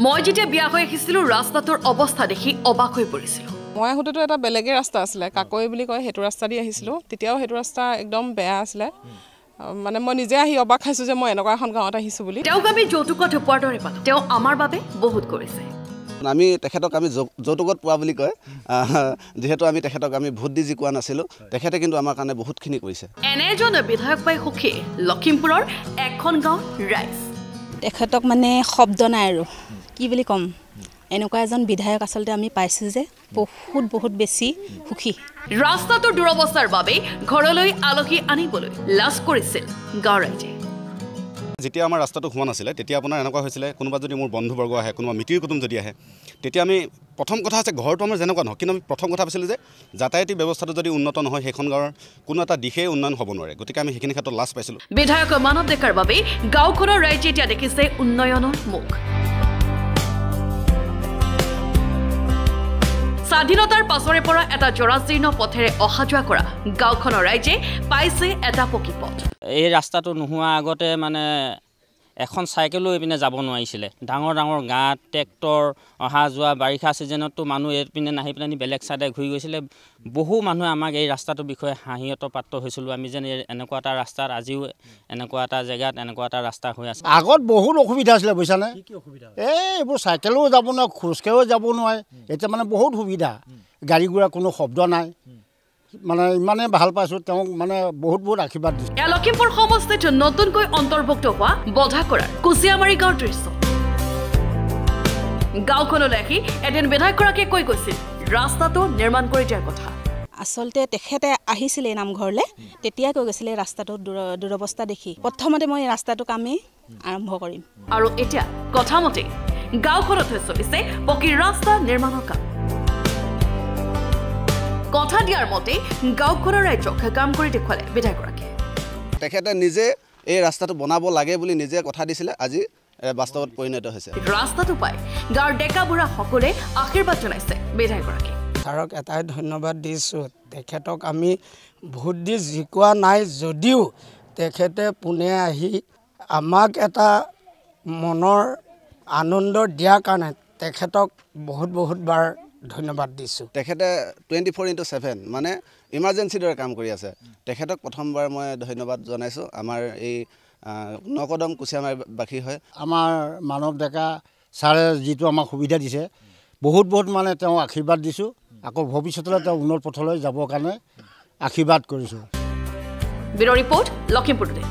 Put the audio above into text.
মই যেতিয়া বিয়া হৈ আহিছিলোঁ ৰাস্তাটোৰ অৱস্থা দেখি অবাক হৈ পৰিছিলোঁ। মই আহোঁতেতো এটা বেলেগে ৰাস্তা আছিলে, কাকৈ বুলি কয়, সেইটো ৰাস্তা দি আহিছিলোঁ। তেতিয়াও সেইটো ৰাস্তা একদম বেয়া আছিলে। মানে মই নিজে আহি অবাক খাইছোঁ যে মই এনেকুৱা এখন গাঁৱত আহিছোঁ বুলি। তেওঁক আমি যৌতুকত উপহাৰ দৰে পালোঁ। তেওঁ আমাৰ বাবে বহুত কৰিছে। আমি তেখেতক আমি যৌতুকত পোৱা বুলি কয়, যিহেতু আমি তেখেতক আমি ভোট দি জিকোৱা নাছিলোঁ, তেখেতে কিন্তু আমাৰ কাৰণে বহুতখিনি কৰিছে। এনে এজন বিধায়ক পাই সুখী লখিমপুৰৰ এখন গাঁৱৰ ৰাইজ। তেখেতক মানে শব্দ নাই আৰু কি বুলি ক'ম, এনেকুৱা এজন বিধায়ক আচলতে আমি পাইছোঁ যে বহুত বেছি সুখী। ৰাস্তাটোৰ দুৰৱস্থাৰ বাবে ঘৰলৈ আলহী আনিবলৈ লাজ কৰিছিল গাঁৱৰ ৰাইজে। যেতিয়া আমাৰ ৰাস্তাটো হোৱা নাছিলে তেতিয়া আপোনাৰ এনেকুৱা হৈছিলে, কোনোবা যদি মোৰ বন্ধুবৰ্গ আহে, কোনোবা মিতিৰ কুটুম যদি আহে, তেতিয়া আমি প্ৰথম কথা আছে ঘৰটো আমাৰ যেনেকুৱা নহয়, কিন্তু আমি প্ৰথম কথা ভাবিছিলোঁ যে যাতায়াতী ব্যৱস্থাটো যদি উন্নত নহয় সেইখন গাঁৱৰ কোনো এটা দিশেই উন্নয়ন হ'ব নোৱাৰে। গতিকে আমি সেইখিনি ক্ষেত্ৰত লাজ পাইছিলোঁ। বিধায়ক মানৱ ডেকাৰ বাবে গাঁওখনৰ ৰাইজে এতিয়া দেখিছে উন্নয়নৰ মুখ। স্বাধীনতাৰ পাছৰে পৰা এটা জৰাজীৰ্ণ পথেৰে অহা যোৱা কৰা গাঁওখনৰ ৰাইজে পাইছে এটা পকী পথ। এই ৰাস্তাটো নোহোৱা আগতে মানে এখন চাইকেলো এইপিনে যাব নোৱাৰিছিলে। ডাঙৰ গাঁত ট্ৰেক্টৰ অহা যোৱা, বাৰিষা ছিজনততো মানুহ এইপিনে নাহি পেলাই বেলেগ চাইডে ঘূৰি গৈছিলে। বহু মানুহে আমাক এই ৰাস্তাটোৰ বিষয়ে হাঁহিয়তৰ পাত্ৰ হৈছিলোঁ। আমি যেন এনেকুৱা এটা ৰাস্তাত আজিও এনেকুৱা এটা জেগাত এনেকুৱা এটা ৰাস্তা হৈ আছে। আগত বহুত অসুবিধা আছিলে বুজিছানে? এইবোৰ চাইকেলেও যাব নোৱাৰে, খোজকাঢ়িও যাব নোৱাৰে। এতিয়া মানে বহুত সুবিধা, গাড়ী ঘোঁৰা কোনো শব্দ নাই। মানে ইমানে ভাল পাইছোঁ, তেওঁক মানে বহুত আশীৰ্বাদ দিছোঁ। এয়া লখিমপুৰ সমষ্টিত নতুনকৈ অন্তৰ্ভুক্ত হোৱা বধাকৰাৰ কুচিয়ামাৰী গাঁৱৰ দৃশ্য। গাঁওখনলৈ আহি এদিন বিধায়কগৰাকীয়ে কৈ গৈছিল ৰাস্তাটো নিৰ্মাণ কৰি দিয়াৰ কথা। আচলতে তেখেতে আহিছিলে নামঘৰলৈ, তেতিয়া কৈ গৈছিলে ৰাস্তাটো দুৰৱস্থা দেখি প্ৰথমতে মই ৰাস্তাটো কামেই আৰম্ভ কৰিম। আৰু এতিয়া কথামতে গাঁওখনত হৈ চলিছে পকী ৰাস্তা নিৰ্মাণৰ কাম। কথা দিয়াৰ মতে গাঁওখনৰ ৰাইজক কাম কৰি দেখুৱালে বিধায়কগৰাকীয়ে। তেখেতে নিজে এই ৰাস্তাটো বনাব লাগে বুলি নিজে কথা দিছিলে, আজি বাস্তৱত পৰিণত হৈছে। ৰাস্তাটো পাই গাঁৱৰ ডেকা বুঢ়া সকলে আশীৰ্বাদ জনাইছে বিধায়কগৰাকীয়ে। ছাৰক এটাই ধন্যবাদ দিছোঁ, তেখেতক আমি ভোট দি জিকোৱা নাই যদিও তেখেতে পুনে আহি আমাক এটা মনৰ আনন্দ দিয়াৰ কাৰণে তেখেতক বহুত বাৰ ধন্যবাদ দিছোঁ। তেখেতে 24/7 মানে ইমাৰ্জেঞ্চিৰ দৰে কাম কৰি আছে। তেখেতক প্ৰথমবাৰ মই ধন্যবাদ জনাইছোঁ। আমাৰ এই নকদম কুচিয়ামাৰীবাসী হয়। আমাৰ মানৱ ডেকা ছাৰে যিটো আমাক সুবিধা দিছে, বহুত মানে তেওঁ আশীৰ্বাদ দিছোঁ। আকৌ ভৱিষ্যতলৈ তেওঁ উন্নত পথলৈ যাবৰ কাৰণে আশীৰ্বাদ কৰিছোঁ। Bureau report, Lakhimpur today.